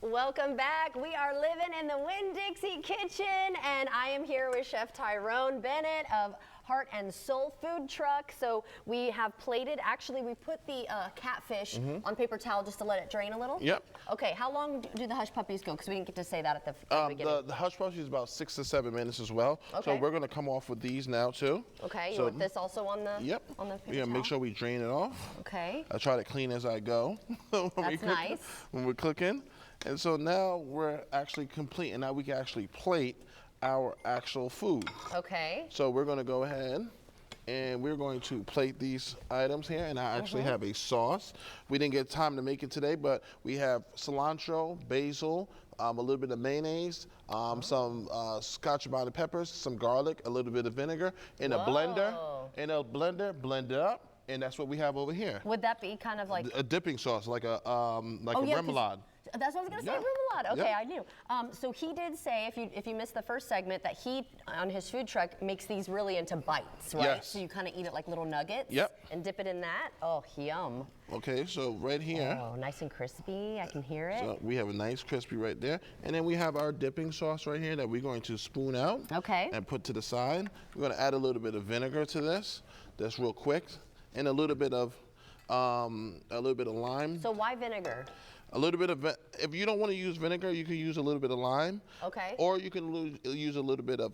Welcome back. We are living in the Winn-Dixie kitchen, and I am here with Chef Tyrone Bennett of Heart and Soul Food Truck. So we have plated, actually we put the catfish on paper towel just to let it drain a little. Yep. Okay, how long do the hush puppies go? Because we didn't get to say that at the beginning. The hush puppies is about 6 to 7 minutes as well. Okay. So we're going to come off with these now too. Okay, so, you want this also on the Yep. on the paper Yeah, towel? make sure we drain it off. Okay. I try to clean as I go. That's nice. When we're cooking. And so now we're actually complete, and now we can actually plate our actual food. Okay. So we're going to go ahead and we're going to plate these items here, and I actually have a sauce. We didn't get time to make it today, but we have cilantro, basil, a little bit of mayonnaise, some scotch bonnet peppers, some garlic, a little bit of vinegar in a blender. In a blender, blend it up, and that's what we have over here. Would that be kind of like a dipping sauce, like a remoulade? That's what I was gonna say, remoulade. Okay, I knew. So he did say, if you missed the first segment, that he on his food truck makes these really into bites, right? Yes. So you kind of eat it like little nuggets. Yep. And dip it in that. Oh, yum. Okay, so right here. Oh, nice and crispy. I can hear it. So we have a nice crispy right there, and then we have our dipping sauce right here that we're going to spoon out. Okay. And put to the side. We're going to add a little bit of vinegar to this. That's real quick, and a little bit of lime. So why vinegar? A little bit of, if you don't want to use vinegar, you can use a little bit of lime. Okay. Or you can use a little bit of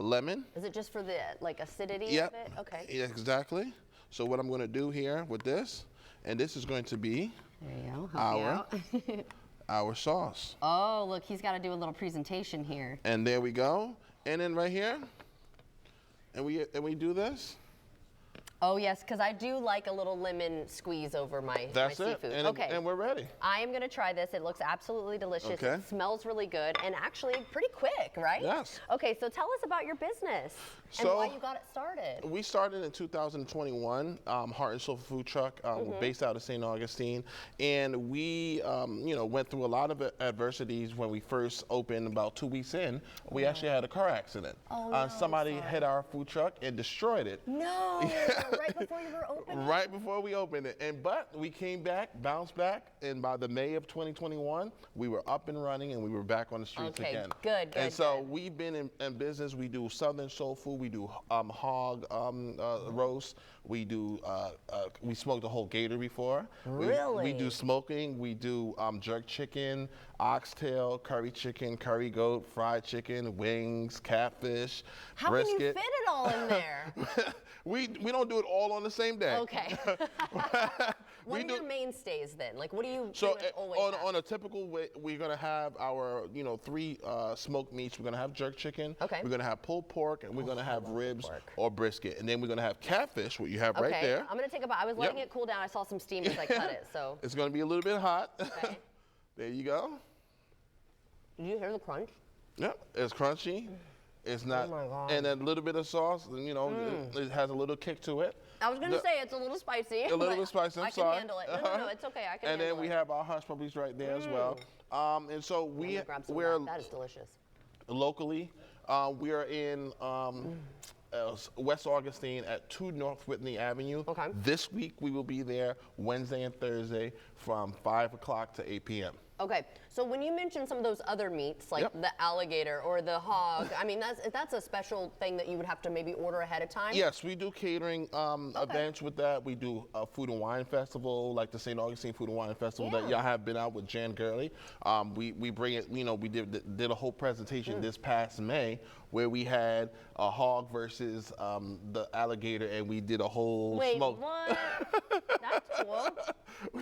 lemon. Is it just for the acidity Yep. of it? Okay. Yeah, exactly. So what I'm going to do here with this, and this is going to be There you go. our sauce. Oh, look, he's got to do a little presentation here. And there we go. And then right here, and we do this. Oh yes, because I do like a little lemon squeeze over my seafood. And, okay. And we're ready. I am going to try this. It looks absolutely delicious. Okay. It smells really good and actually pretty quick, right? Yes. Okay, so tell us about your business and why you got it started. We started in 2021, Heart and Soul Food Truck, based out of St. Augustine, and we, went through a lot of adversities when we first opened. About 2 weeks in, we actually had a car accident. Oh, no, somebody hit our food truck and destroyed it. No, right before you were open? Right before we opened it, but we came back, bounced back, and by the May of 2021, we were up and running, and we were back on the streets again. Good. And so we've been in business. We do Southern soul food. We do hog roast. We do we smoked a whole gator before. Really? We do smoking. We do jerk chicken, oxtail, curry chicken, curry goat, fried chicken, wings, catfish, How brisket. can you fit it all in there? We don't do it all on the same day. Okay. What are your mainstays then? Like, what do you So always have? on a typical way, we're gonna have our 3 smoked meats. We're gonna have jerk chicken. Okay. We're gonna have pulled pork, and we're gonna have ribs or brisket, and then we're gonna have catfish, what you have right there. I'm gonna take a bite. I was letting it cool down. I saw some steam as I cut it, so. It's gonna be a little bit hot. Okay. There you go. Did you hear the crunch? Yep, it's crunchy. It's not, my God. and a little bit of sauce, and it has a little kick to it. I was gonna say it's a little spicy. A little bit spicy. I'm sorry. I can handle it. No, it's okay. I can and handle it. then we have our hush puppies right there as well. And so we're that is delicious. Locally, we are in West Augustine at 2 North Whitney Avenue. Okay. This week we will be there Wednesday and Thursday from 5 o'clock to 8 p.m. Okay, so when you mentioned some of those other meats, like the alligator or the hog, I mean, that's a special thing that you would have to maybe order ahead of time? Yes, we do catering events with that. We do a food and wine festival, like the St. Augustine Food and Wine Festival that y'all have been out with Jan Gurley. We bring it, we did a whole presentation this past May where we had a hog versus the alligator, and we did a whole smoke. Wait, what? That's cool.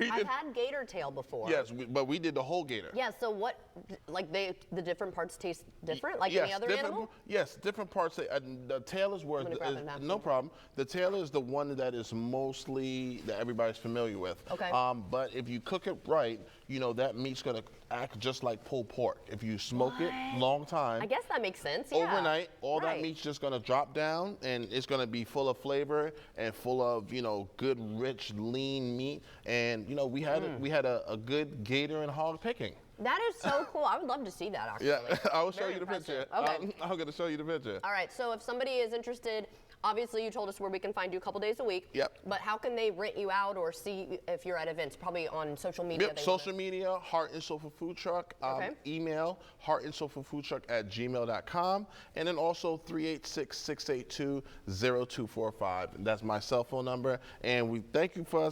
I've had gator tail before. Yes, but we did the whole gator. Yeah, so what, like the different parts taste different, like any other animal? Yes, different parts. The tail is where, no problem. The tail is the one that is mostly, that everybody's familiar with. Okay. But if you cook it right, that meat's gonna act just like pulled pork. If you smoke it long time. I guess that makes sense, yeah. Overnight, all that meat's just gonna drop down, and it's gonna be full of flavor and full of, good, rich, lean meat. And, we had a good gator and hog picking. That is so cool. I would love to see that, actually. Yeah, I will show Very you the impressive. picture. Okay. I'm going to show you the picture. All right, so if somebody is interested, obviously you told us where we can find you a couple days a week. Yep. But how can they rent you out or see if you're at events? Probably on social media. Yep, social media, Heart and Soulful Food Truck. Okay. Email, heartandsoulfulfoodtruck@gmail.com. And then also 386-682-0245. And that's my cell phone number. And we thank you for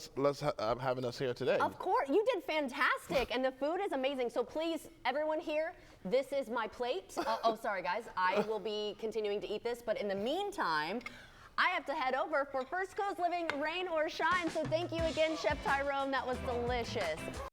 having us here today. Of course, you did fantastic, and the food is amazing. So please, everyone here, this is my plate. Oh, sorry guys, I will be continuing to eat this, but in the meantime, I have to head over for First Coast Living, rain or shine. So thank you again, Chef Tyrone. That was delicious.